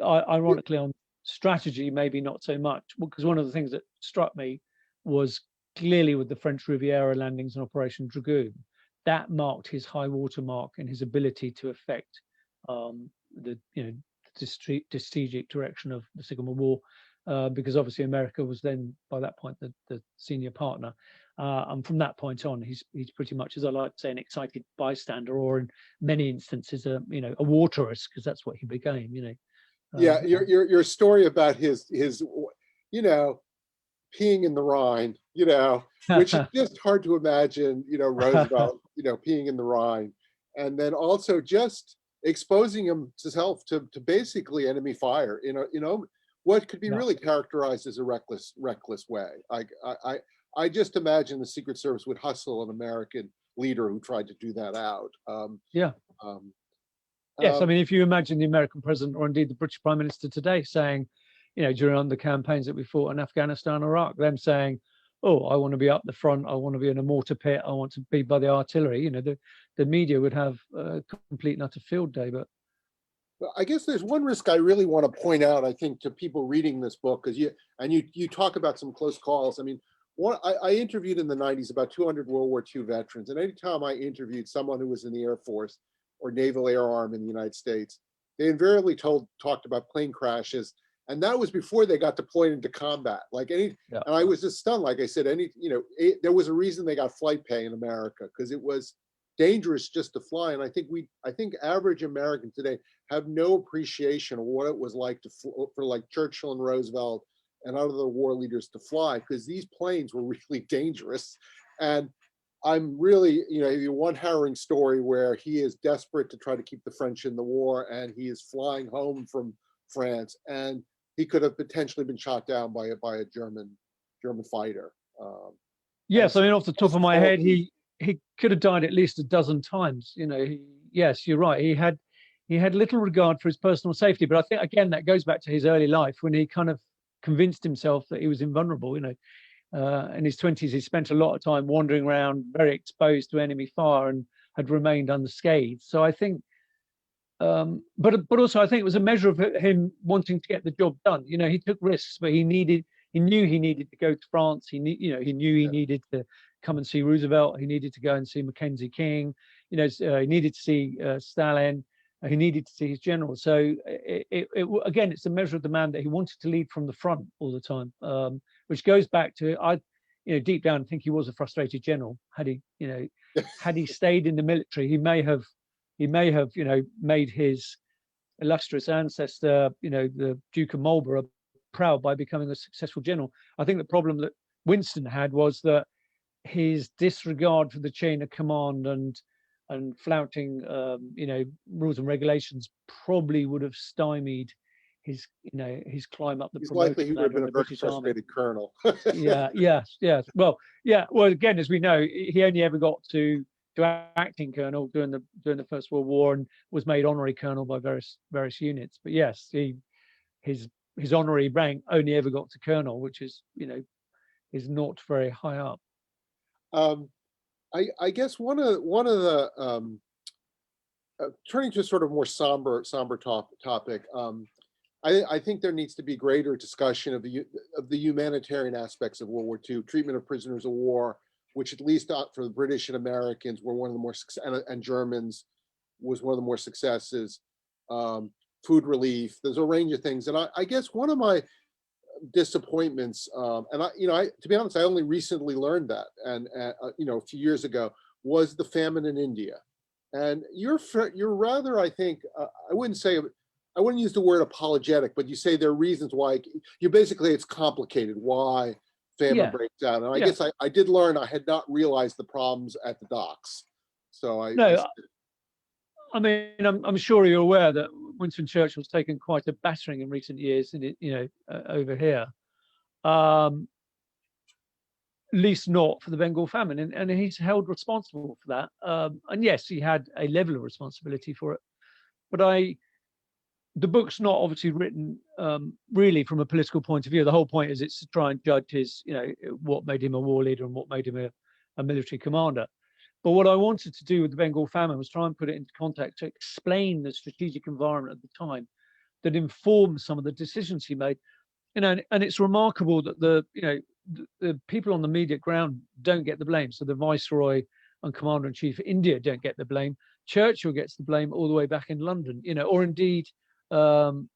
Ironically, on strategy, maybe not so much, because one of the things that struck me was clearly with the French Riviera landings and Operation Dragoon, that marked his high water mark in his ability to affect the strategic direction of the Second World War. Because obviously America was then, by that point, the senior partner, and from that point on, he's pretty much, as I like to say, an excited bystander, or in many instances, a war tourist, because that's what he became. Yeah, your story about his peeing in the Rhine, which is just hard to imagine. Roosevelt, peeing in the Rhine, and then also just exposing himself to basically enemy fire. What could be really characterized as a reckless way. I just imagine the Secret Service would hustle an American leader who tried to do that out. Yes, I mean, if you imagine the American president, or indeed the British Prime Minister today, saying, during the campaigns that we fought in Afghanistan, Iraq, them saying, "Oh, I want to be up the front. I want to be in a mortar pit. I want to be by the artillery." The media would have a complete and utter field day. But I guess there's one risk I really want to point out, I think, to people reading this book, because you talk about some close calls. I mean, I interviewed in the 90s about 200 World War II veterans, and anytime I interviewed someone who was in the Air Force or Naval Air Arm in the United States, they invariably talked about plane crashes, and that was before they got deployed into combat. Like any, Yeah. and I was just stunned. Like I said, there was a reason they got flight pay in America, because it was dangerous just to fly. And I think average Americans today have no appreciation of what it was like for like Churchill and Roosevelt and other war leaders to fly, because these planes were really dangerous. And I'm really, one harrowing story where he is desperate to try to keep the French in the war, and he is flying home from France, and he could have potentially been shot down by a German fighter. Yes, I mean, off the top of my head, he he could have died at least a dozen times. Yes, you're right. He had little regard for his personal safety, but I think again that goes back to his early life when he kind of convinced himself that he was invulnerable. In his 20s, he spent a lot of time wandering around, very exposed to enemy fire, and had remained unscathed. So I think, but also I think it was a measure of him wanting to get the job done. He took risks, but he knew he needed to go to France. He knew he needed to come and see Roosevelt. He needed to go and see Mackenzie King. He needed to see Stalin. He needed to see his general. So again, it's a measure of the man that he wanted to lead from the front all the time, which goes back to deep down, I think he was a frustrated general. Had he stayed in the military, he may have made his illustrious ancestor, the Duke of Marlborough, proud by becoming a successful general. I think the problem that Winston had was that his disregard for the chain of command and flouting rules and regulations probably would have stymied his climb up the He's promotion likely he would have ladder in been a the very British Army. frustrated colonel. Yes. Well, again, as we know, he only ever got to acting colonel during the First World War, and was made honorary colonel by various units. But yes, his honorary rank only ever got to colonel, which is not very high up. I guess one of the turning to a sort of more somber topic. I think there needs to be greater discussion of the humanitarian aspects of World War II, treatment of prisoners of war, which at least for the British and Americans were one of the more and Germans was one of the more successes. Food relief. There's a range of things, and I guess one of my disappointments, and to be honest, I only recently learned that, and a few years ago, was the famine in India. And you're rather, I think, I wouldn't use the word apologetic, but you say there are reasons why it's complicated why famine breaks out. And I guess I did learn I had not realized the problems at the docks. So I mean, I'm sure you're aware that Winston Churchill's taken quite a battering in recent years, over here. Least not for the Bengal famine, and he's held responsible for that. And yes, he had a level of responsibility for it. But the book's not obviously written really from a political point of view. The whole point is it's to try and judge his, what made him a war leader and what made him a military commander. But what I wanted to do with the Bengal famine was try and put it into context to explain the strategic environment at the time that informed some of the decisions he made. And it's remarkable that the people on the immediate ground don't get the blame. So the Viceroy and Commander-in-Chief of India don't get the blame. Churchill gets the blame all the way back in London, or indeed the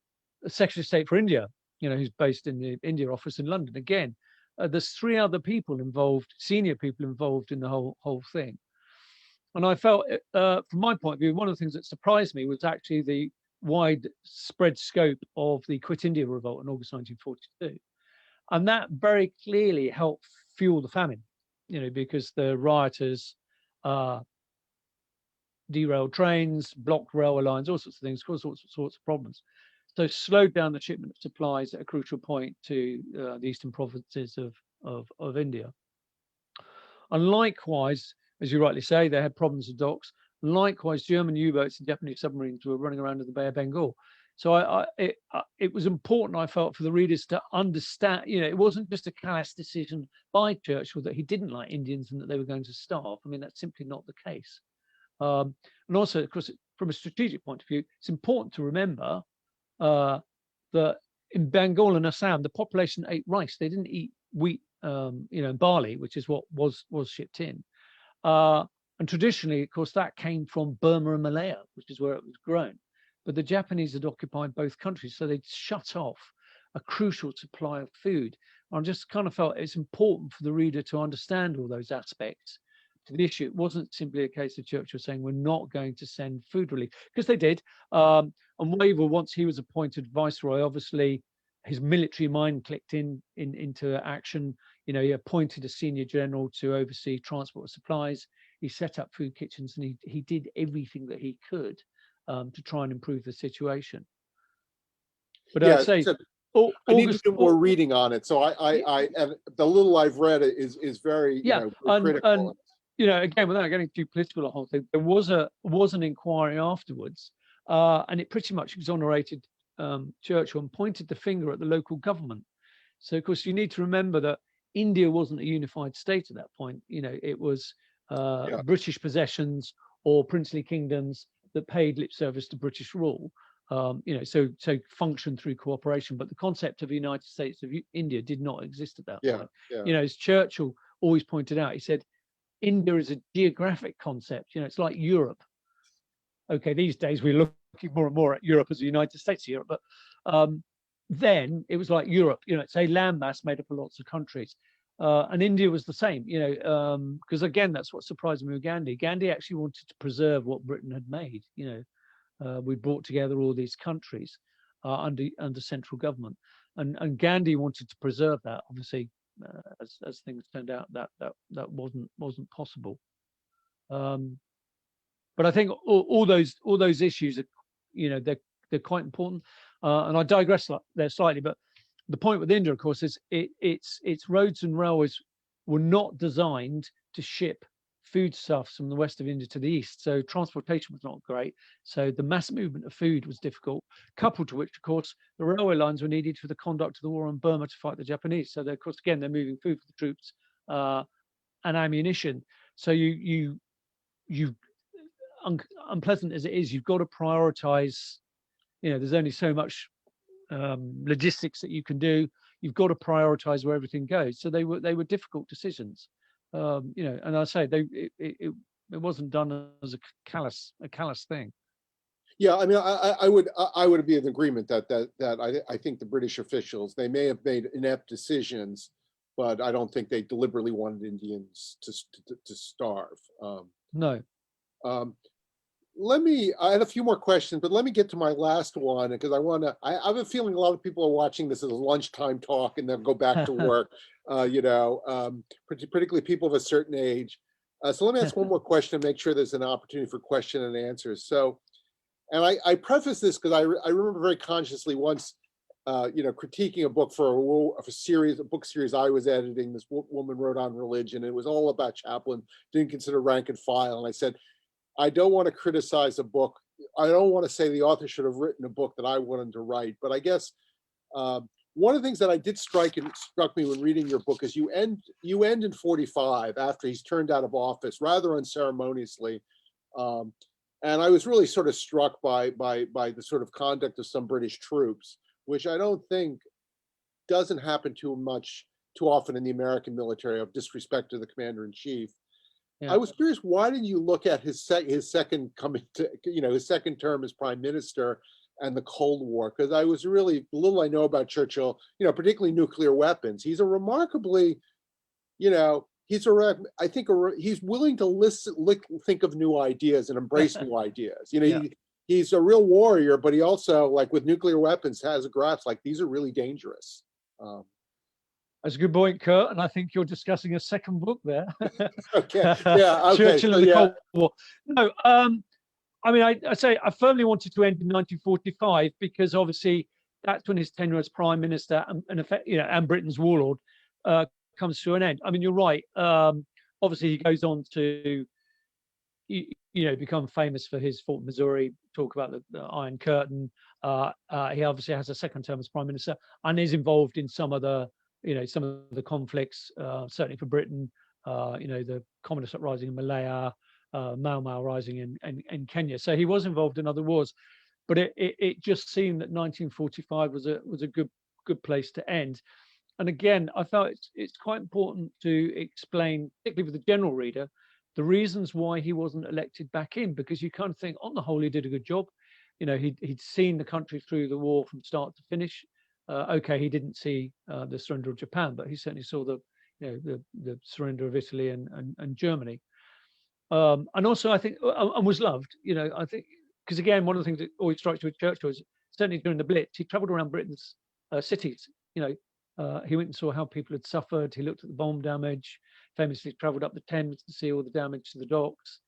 Secretary of State for India, who's based in the India office in London. Again, there's three other people involved, senior people involved in the whole thing. And I felt, from my point of view, one of the things that surprised me was actually the widespread scope of the Quit India revolt in August 1942. And that very clearly helped fuel the famine, because the rioters derailed trains, blocked railway lines, all sorts of things, caused all sorts of problems. So slowed down the shipment of supplies at a crucial point to the eastern provinces of India. And likewise, as you rightly say, they had problems with docks. Likewise, German U-boats and Japanese submarines were running around in the Bay of Bengal. So it was important, I felt, for the readers to understand, it wasn't just a callous decision by Churchill that he didn't like Indians and that they were going to starve. I mean, that's simply not the case. And also, of course, from a strategic point of view, it's important to remember that in Bengal and Assam, the population ate rice. They didn't eat wheat barley, which is what was shipped in. And traditionally, of course, that came from Burma and Malaya, which is where it was grown. But the Japanese had occupied both countries, so they'd shut off a crucial supply of food. I just kind of felt it's important for the reader to understand all those aspects to the issue. It wasn't simply a case of Churchill saying we're not going to send food relief, because they did. And Wavell, once he was appointed viceroy, obviously his military mind clicked into action. He appointed a senior general to oversee transport of supplies. He set up food kitchens, and he did everything that he could to try and improve the situation. But Yeah, I'd say I need to do more reading on it. So I and the little I've read is very critical. And again, without getting too political, the whole thing, there was an inquiry afterwards, and it pretty much exonerated Churchill and pointed the finger at the local government. So of course you need to remember that India wasn't a unified state at that point. It was British possessions or princely kingdoms that paid lip service to British rule. So function through cooperation. But the concept of the United States of India did not exist at that point. As Churchill always pointed out, he said, India is a geographic concept. It's like Europe. Okay, these days we're looking more and more at Europe as the United States of Europe, but then it was like Europe. It's a landmass made up of lots of countries. And India was the same, because again, that's what surprised me with Gandhi. Gandhi actually wanted to preserve what Britain had made. We brought together all these countries under central government, and Gandhi wanted to preserve that. Obviously, as things turned out, that wasn't possible. But I think all those issues are, they're quite important. And I digress there slightly, but the point with India, of course, is its roads and railways were not designed to ship foodstuffs from the west of India to the east. So transportation was not great. So the mass movement of food was difficult, coupled to which, of course, the railway lines were needed for the conduct of the war in Burma to fight the Japanese. So, of course, again, they're moving food for the troops and ammunition. So unpleasant as it is, you've got to prioritize. There's only so much logistics that you can do. You've got to prioritize where everything goes. So they were difficult decisions. And I say it wasn't done as a callous thing. Yeah, I mean, I would be in agreement that I think the British officials, they may have made inept decisions, but I don't think they deliberately wanted Indians to starve. No. I had a few more questions, but let me get to my last one, because I have a feeling a lot of people are watching this as a lunchtime talk and then go back to work, particularly people of a certain age. So let me ask one more question to make sure there's an opportunity for question and answers. So, and I preface this because I remember very consciously once, critiquing a book for a book series I was editing. This woman wrote on religion. It was all about Chaplin, didn't consider rank and file. And I said, I don't want to criticize a book. I don't want to say the author should have written a book that I wanted to write. But I guess one of the things that I did struck me when reading your book is you end in 45 after he's turned out of office rather unceremoniously. And I was really sort of struck by the sort of conduct of some British troops, which I don't think doesn't happen too often in the American military, of disrespect to the commander in chief. Yeah. I was curious, why didn't you look at his second his second term as prime minister and the Cold War? Because I was really, little I know about Churchill, particularly nuclear weapons. He's a remarkably, he's willing to think of new ideas and embrace new ideas. Yeah. He's a real warrior, but he also, like with nuclear weapons, has a grasp like these are really dangerous. That's a good point, Kurt, and I think you're discussing a second book there. Okay. Yeah. Okay. Churchill and the Cold War. No, I mean, I say I firmly wanted to end in 1945 because obviously that's when his tenure as prime minister and Britain's warlord comes to an end. I mean, you're right. Obviously, he goes on to become famous for his Fort Missouri. Talk about the Iron Curtain. He obviously has a second term as prime minister and is involved in some of the conflicts, certainly for Britain, the communist uprising in Malaya, Mau Mau rising in Kenya. So he was involved in other wars, but it just seemed that 1945 was a good place to end. And again, I felt it's quite important to explain, particularly for the general reader, the reasons why he wasn't elected back in, because you kind of think, on the whole, he did a good job. He'd seen the country through the war from start to finish. Okay, he didn't see the surrender of Japan, but he certainly saw the surrender of Italy and Germany. And also, I think, and was loved. I think, because again, one of the things that always strikes me with Churchill is certainly during the Blitz, he travelled around Britain's cities. He went and saw how people had suffered. He looked at the bomb damage. Famously travelled up the Thames to see all the damage to the docks.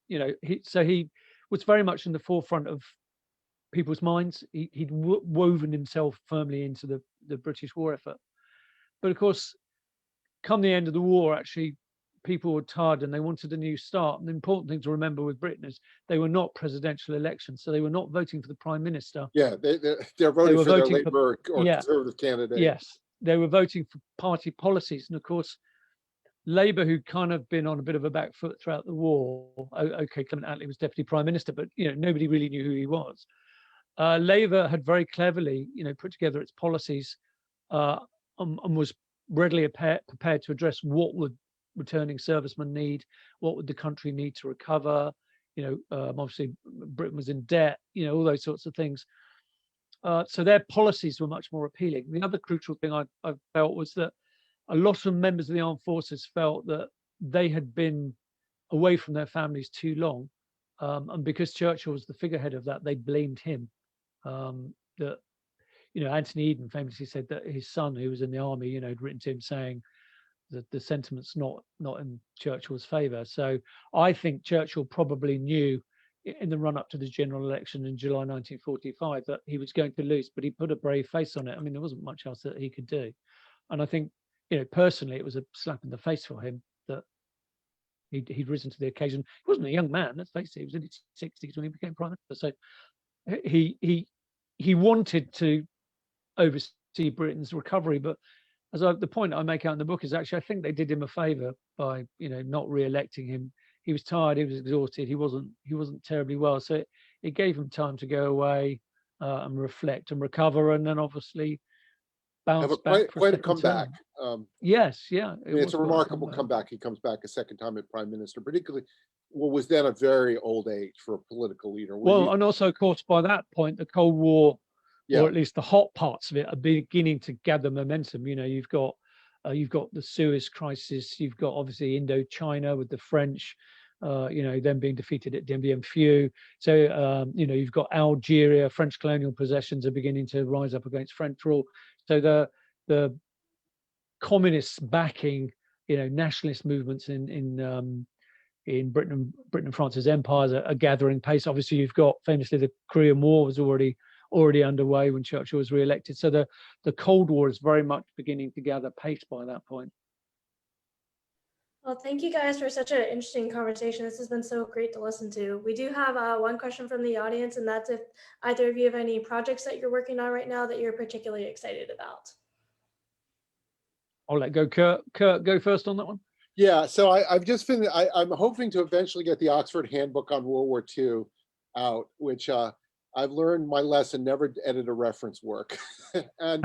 He was very much in the forefront of people's minds. He'd woven himself firmly into the British war effort. But of course, come the end of the war, actually, people were tired and they wanted a new start. And the important thing to remember with Britain is they were not presidential elections, so they were not voting for the prime minister. Yeah, they're voting for their Labour or Conservative candidate. Yes, they were voting for party policies. And of course, Labour, who'd kind of been on a bit of a back foot throughout the war. Okay, Clement Attlee was deputy prime minister, but nobody really knew who he was. Labour had very cleverly, put together its policies and was readily prepared to address what would returning servicemen need, what would the country need to recover. Obviously Britain was in debt, all those sorts of things. So their policies were much more appealing. The other crucial thing I felt was that a lot of members of the armed forces felt that they had been away from their families too long. And because Churchill was the figurehead of that, they blamed him. That Anthony Eden famously said that his son, who was in the army, had written to him saying that the sentiment's not in Churchill's favour. So I think Churchill probably knew in the run up to the general election in July 1945 that he was going to lose, but he put a brave face on it. I mean, there wasn't much else that he could do. And I think, personally, it was a slap in the face for him that he'd risen to the occasion. He wasn't a young man, let's face it. He was in his 60s when he became prime minister. So he wanted to oversee Britain's recovery, but the point I make out in the book is actually I think they did him a favour by not re-electing him. He was tired, he was exhausted, he wasn't terribly well, so it gave him time to go away and reflect and recover, and then obviously bounce back. Quite a comeback. Yes, yeah, it's a remarkable comeback. He comes back a second time as prime minister, particularly what was then a very old age for a political leader. And also, of course, by that point, the Cold War, or at least the hot parts of it, are beginning to gather momentum. You've got the Suez crisis. You've got obviously Indochina with the French, them being defeated at Dien Bien Phu. So you've got Algeria. French colonial possessions are beginning to rise up against French rule. So the communists backing nationalist movements in Britain and France's empires are gathering pace. Obviously, you've got famously the Korean War was already underway when Churchill was re-elected. So the Cold War is very much beginning to gather pace by that point. Well, thank you guys for such an interesting conversation. This has been so great to listen to. We do have one question from the audience, and that's if either of you have any projects that you're working on right now that you're particularly excited about. I'll let Kurt go first on that one. Yeah, so I've just finished. I'm hoping to eventually get the Oxford Handbook on World War II out, which I've learned my lesson: never edit a reference work. And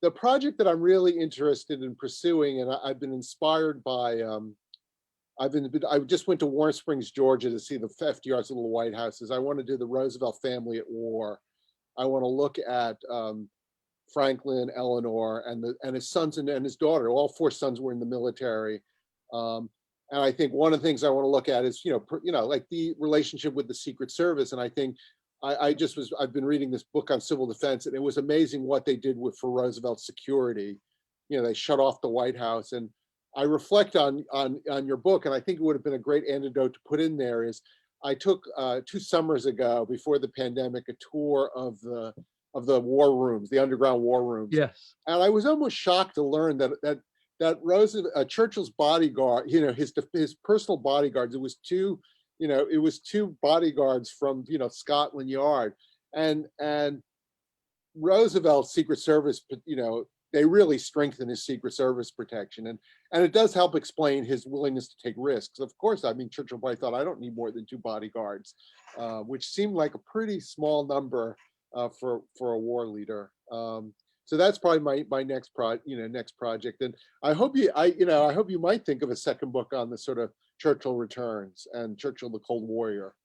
the project that I'm really interested in pursuing, and I've been inspired by, I just went to Warm Springs, Georgia, to see the FDR's little White Houses. I want to do the Roosevelt family at war. I want to look at Franklin, Eleanor, and his sons and his daughter. All four sons were in the military. And I think one of the things I want to look at is, like the relationship with the Secret Service. And I think I've been reading this book on civil defense, and it was amazing what they did for Roosevelt's security. They shut off the White House. And I reflect on your book, and I think it would have been a great antidote to put in there is I took 2 summers ago, before the pandemic, a tour of the war rooms, the underground war rooms. Yes. And I was almost shocked to learn that Churchill's bodyguard, his personal bodyguards, it was two bodyguards from Scotland Yard, and Roosevelt's Secret Service, they really strengthened his Secret Service protection, and it does help explain his willingness to take risks. Of course, I mean, Churchill probably thought, I don't need more than 2 bodyguards, which seemed like a pretty small number for a war leader. So that's probably my next next project. And I hope I hope you might think of a second book on the sort of Churchill returns and Churchill the Cold Warrior.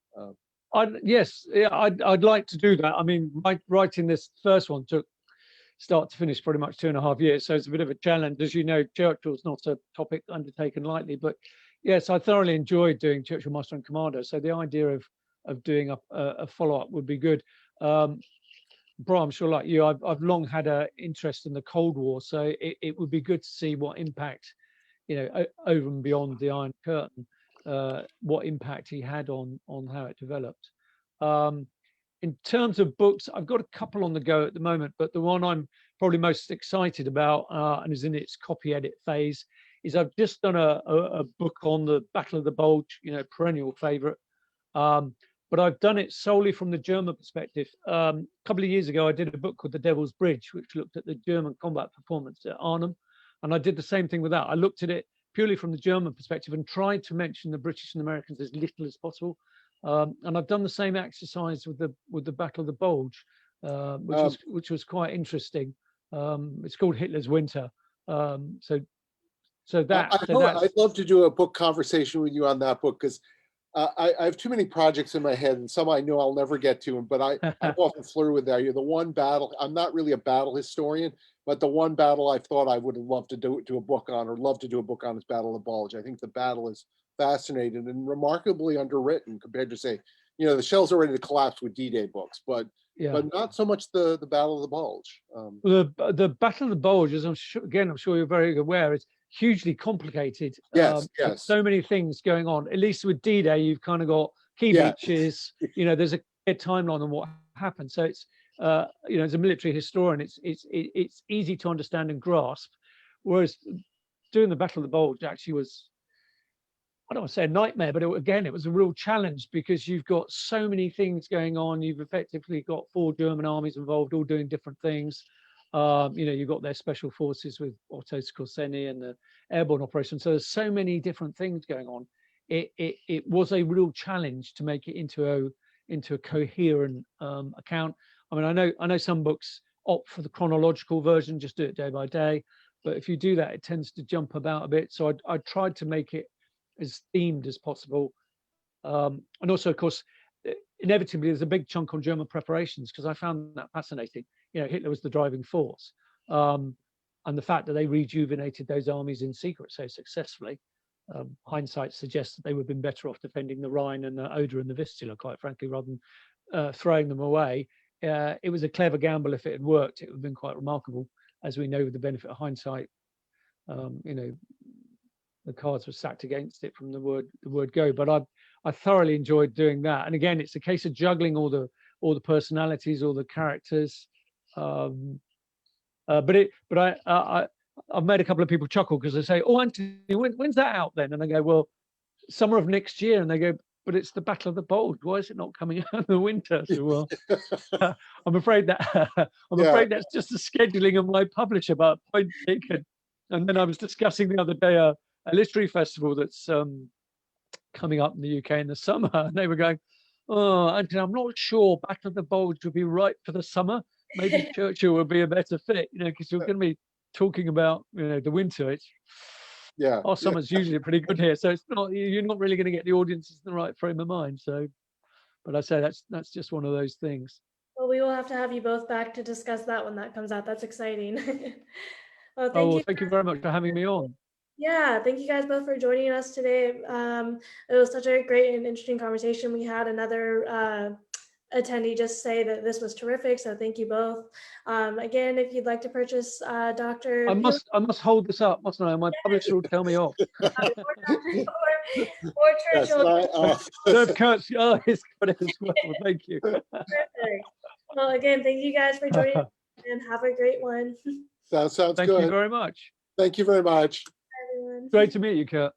Yes, yeah, I'd like to do that. I mean, writing this first one took start to finish pretty much 2.5 years, so it's a bit of a challenge. As you know, Churchill's not a topic undertaken lightly, but yes, I thoroughly enjoyed doing Churchill Master and Commander. So the idea of doing a follow-up would be good. Brian, I'm sure like you, I've long had an interest in the Cold War, so it would be good to see what impact, over and beyond the Iron Curtain, what impact he had on how it developed. In terms of books, I've got a couple on the go at the moment, but the one I'm probably most excited about and is in its copy edit phase is I've just done a book on the Battle of the Bulge, perennial favorite. But I've done it solely from the German perspective. A couple of years ago, I did a book called The Devil's Bridge, which looked at the German combat performance at Arnhem. And I did the same thing with that. I looked at it purely from the German perspective and tried to mention the British and Americans as little as possible. And I've done the same exercise with the Battle of the Bulge, which was quite interesting. It's called Hitler's Winter. I'd love to do a book conversation with you on that book, because I have too many projects in my head, and some I know I'll never get to. But I often flirt with that. You're the one battle. I'm not really a battle historian, but the one battle I thought I would have loved to do a book on, or love to do a book on, is Battle of the Bulge. I think the battle is fascinating and remarkably underwritten compared to, say, the shells are ready to collapse with D-Day books, but not so much the Battle of the Bulge. The Battle of the Bulge, as I'm sure you're very aware, is hugely complicated. Yes. So many things going on. At least with D-Day, you've kind of got key beaches. There's a clear timeline on what happened. So it's as a military historian, it's easy to understand and grasp. Whereas doing the Battle of the Bulge actually was, I don't want to say a nightmare, but it was a real challenge, because you've got so many things going on. You've effectively got 4 German armies involved, all doing different things. You've got their special forces with Otto Skorzeny and the airborne operation. So there's so many different things going on. It was a real challenge to make it into a coherent account. I mean, I know some books opt for the chronological version, just do it day by day. But if you do that, it tends to jump about a bit. So I tried to make it as themed as possible. And also, of course, inevitably, there's a big chunk on German preparations, because I found that fascinating. Hitler was the driving force. And the fact that they rejuvenated those armies in secret so successfully, hindsight suggests that they would have been better off defending the Rhine and the Oder and the Vistula, quite frankly, rather than throwing them away. It was a clever gamble. If it had worked, it would have been quite remarkable. As we know, with the benefit of hindsight, the cards were stacked against it from the word go. But I thoroughly enjoyed doing that. And again, it's a case of juggling all the personalities, all the characters. But I've made a couple of people chuckle, because they say, "Oh, Anthony, when's that out then?" And I go, "Well, summer of next year." And they go, "But it's the Battle of the Bulge. Why is it not coming out in the winter?" So, well, I'm afraid that's just the scheduling of my publisher, but point taken. And then I was discussing the other day a literary festival that's coming up in the UK in the summer, and they were going, "Oh, Anthony, I'm not sure Battle of the Bulge would be right for the summer. Maybe Churchill would be a better fit, because you're going to be talking about, the winter. Our summer's usually pretty good here, so you're not really going to get the audiences in the right frame of mind." So, but I say that's just one of those things. Well, we will have to have you both back to discuss that when that comes out. That's exciting. Well, thank you very much for having me on. Yeah, thank you guys both for joining us today. It was such a great and interesting conversation. We had another attendee just say that this was terrific, so thank you both. Again, if you'd like to purchase Dr. I must hold this up, mustn't I? My publisher will tell me off. or Churchill. It's got it as well. Thank you. Perfect. Well, again, thank you guys for joining us, and have a great one. Sounds Thank good. you very much. Thank you very much. Bye, everyone. Great to meet you, Kurt.